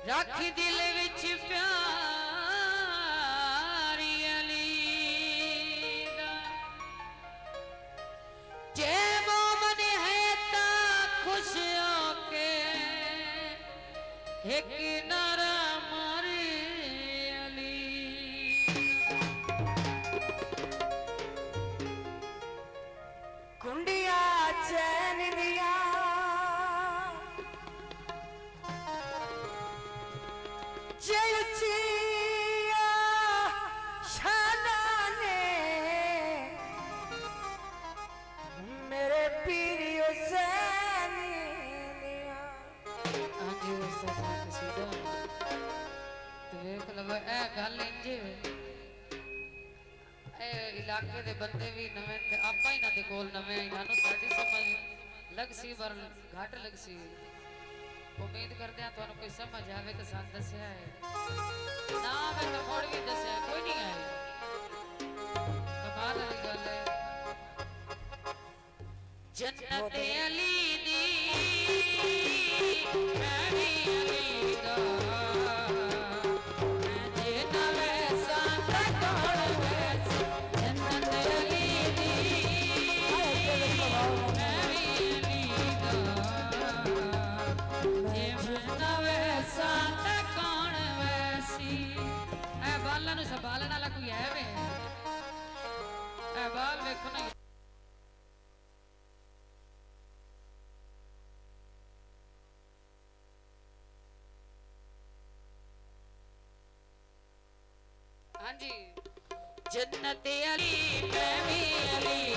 राखी दिल विच प्यारी अली दा जे मोमन है ता खुश होके एक नारा मारे अली कुंडिया चैन दिया मेरे पीरियो इलाके दे बंदे भी नवे आपा ही ना दे कोल नवे इन्हां साडी समझ लग सी पर घाट लग सी उम्मीद करते हैं तुहानू कोई समझ आवे तो सान दस्या है ना मैं तो मोड़ भी दस्या कोई नहीं आए कमाल वाली गल है जन्नत अली दी मैं भी अली दा संभालने वाला कोई है वे बाल देखो ना हाँ जी जन्नत अली मैं भी अली